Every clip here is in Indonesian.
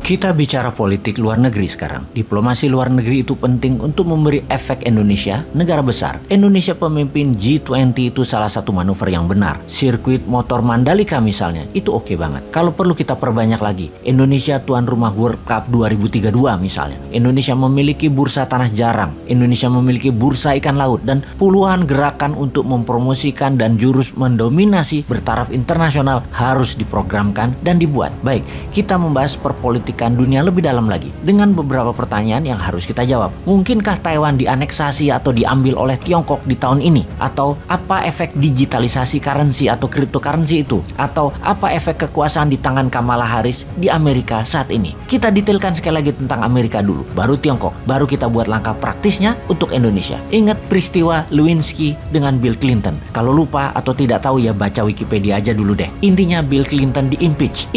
Kita bicara politik luar negeri sekarang. Diplomasi luar negeri itu penting untuk memberi efek Indonesia, negara besar. Indonesia pemimpin G20 itu salah satu manuver yang benar. Sirkuit motor Mandalika misalnya, itu oke banget. Kalau perlu kita perbanyak lagi. Indonesia tuan rumah World Cup 2032 misalnya. Indonesia memiliki bursa tanah jarang. Indonesia memiliki bursa ikan laut. Dan puluhan gerakan untuk mempromosikan dan jurus mendominasi bertaraf internasional harus diprogramkan dan dibuat. Baik, kita membahas perpolitikan dunia lebih dalam lagi dengan beberapa pertanyaan yang harus kita jawab. Mungkinkah Taiwan dianeksasi atau diambil oleh Tiongkok di tahun ini? Atau apa efek digitalisasi currency atau cryptocurrency itu? Atau apa efek kekuasaan di tangan Kamala Harris di Amerika saat ini? Kita detailkan sekali lagi tentang Amerika dulu, baru Tiongkok, baru kita buat langkah praktisnya untuk Indonesia. Ingat peristiwa Lewinsky dengan Bill Clinton. Kalau lupa atau tidak tahu ya baca Wikipedia aja dulu deh. Intinya Bill Clinton di-impeach.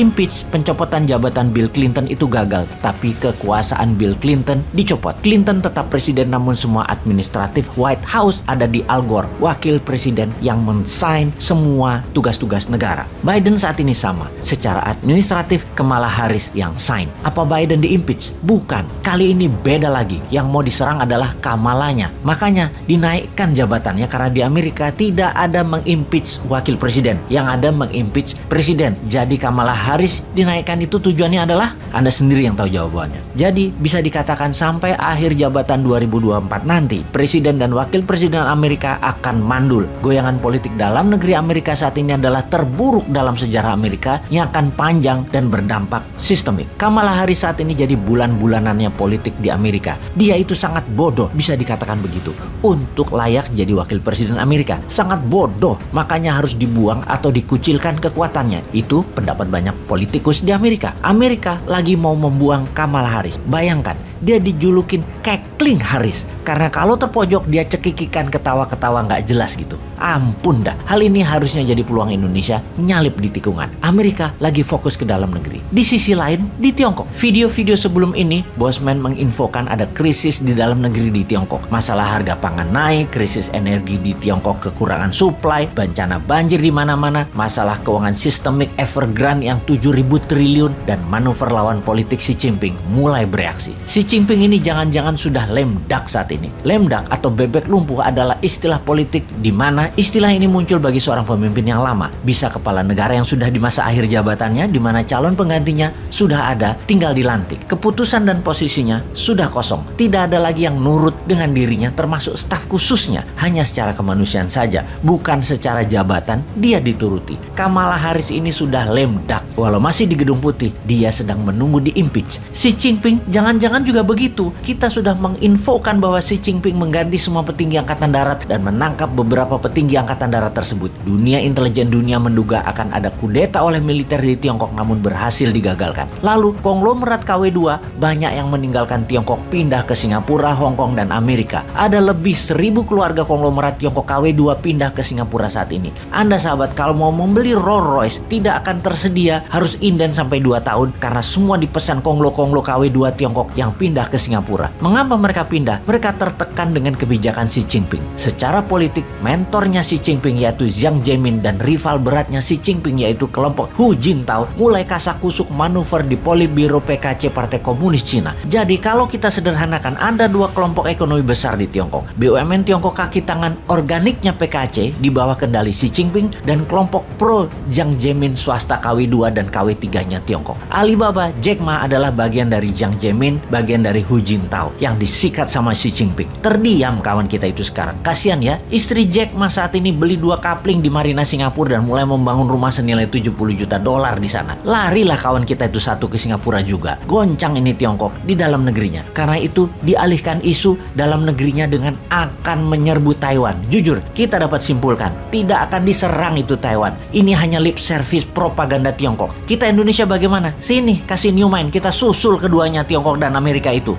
Pencopotan jabatan Bill Clinton itu gagal, tetapi kekuasaan Bill Clinton dicopot. Clinton tetap presiden, namun semua administratif White House ada di Al Gore, wakil presiden yang men-sign semua tugas-tugas negara. Biden saat ini sama, secara administratif Kamala Harris yang sign. Apa Biden di-impeach? Bukan. Kali ini beda lagi. Yang mau diserang adalah Kamalanya. Makanya dinaikkan jabatannya karena di Amerika tidak ada meng-impeach wakil presiden, yang ada meng-impeach presiden. Jadi Kamala Harris dinaikkan itu tujuannya adalah Anda sendiri yang tahu jawabannya. Jadi bisa dikatakan sampai akhir jabatan 2024 nanti, presiden dan wakil presiden Amerika akan mandul. Goyangan politik dalam negeri Amerika saat ini adalah terburuk dalam sejarah Amerika yang akan panjang dan berdampak sistemik. Kamala Harris saat ini jadi bulan-bulanannya politik di Amerika. Dia itu sangat bodoh, bisa dikatakan begitu, untuk layak jadi wakil presiden Amerika. Sangat bodoh, makanya harus dibuang atau dikucilkan kekuatannya. Itu pendapat banyak politikus di Amerika. Amerika lagi mau membuang Kamala Harris. Bayangkan, dia dijulukin Kekling Harris karena kalau terpojok dia cekikikan ketawa-ketawa nggak jelas gitu. Ampun dah, hal ini harusnya jadi peluang Indonesia nyalip di tikungan. Amerika lagi fokus ke dalam negeri. Di sisi lain, di Tiongkok, video-video sebelum ini Bosman menginfokan ada krisis di dalam negeri di Tiongkok. Masalah harga pangan naik, krisis energi di Tiongkok, kekurangan supply, bencana banjir di mana-mana, masalah keuangan sistemik Evergrande yang 7.000 triliun, dan manuver lawan politik Xi Jinping mulai bereaksi. Xi Jinping ini jangan-jangan sudah lemdak saat ini. Lemdak atau bebek lumpuh adalah istilah politik di mana istilah ini muncul bagi seorang pemimpin yang lama. Bisa kepala negara yang sudah di masa akhir jabatannya, di mana calon penggantinya sudah ada, tinggal dilantik. Keputusan dan posisinya sudah kosong. Tidak ada lagi yang nurut dengan dirinya, termasuk staf khususnya. Hanya secara kemanusiaan saja, bukan secara jabatan dia dituruti. Kamala Harris ini sudah lemdak. Walau masih di Gedung Putih, dia sedang menunggu di-impeach. Xi Jinping jangan-jangan juga begitu. Kita sudah menginfokan bahwa Xi Jinping mengganti semua petinggi angkatan darat dan menangkap beberapa petinggi angkatan darat tersebut. Dunia intelijen dunia menduga akan ada kudeta oleh militer di Tiongkok, namun berhasil digagalkan. Lalu konglomerat KW2 banyak yang meninggalkan Tiongkok pindah ke Singapura, Hong Kong, dan Amerika. Ada lebih 1.000 keluarga konglomerat Tiongkok KW2 pindah ke Singapura saat ini. Anda sahabat, kalau mau membeli Rolls Royce tidak akan tersedia, harus inden sampai 2 tahun karena semua dipesan konglo-konglo KW2 Tiongkok yang pindah ke Singapura. Mengapa mereka pindah? Mereka tertekan dengan kebijakan Xi Jinping. Secara politik, mentornya Xi Jinping yaitu Jiang Zemin dan rival beratnya Xi Jinping yaitu kelompok Hu Jintao mulai kasak-kusuk manuver di Politbiro PKC Partai Komunis Cina. Jadi kalau kita sederhanakan, ada 2 kelompok ekonomi besar di Tiongkok. BUMN Tiongkok kaki tangan organiknya PKC di bawah kendali Xi Jinping, dan kelompok pro Jiang Zemin swasta KW2 dan KW3-nya Tiongkok. Alibaba, Jack Ma adalah bagian dari Jiang Zemin, bagian dari Hu Jintao yang disikat sama Xi Jinping. Terdiam kawan kita itu sekarang. Kasihan ya, istri Jack Ma saat ini beli 2 kapling di Marina Singapura dan mulai membangun rumah senilai $70 juta di sana. Larilah kawan kita itu satu ke Singapura juga. Goncang ini Tiongkok di dalam negerinya. Karena itu dialihkan isu dalam negerinya dengan akan menyerbu Taiwan. Jujur, kita dapat simpulkan tidak akan diserang itu Taiwan. Ini hanya lip service propaganda Tiongkok. Kita Indonesia bagaimana? Sini, kasih new mind, kita susul keduanya Tiongkok dan Amerika itu.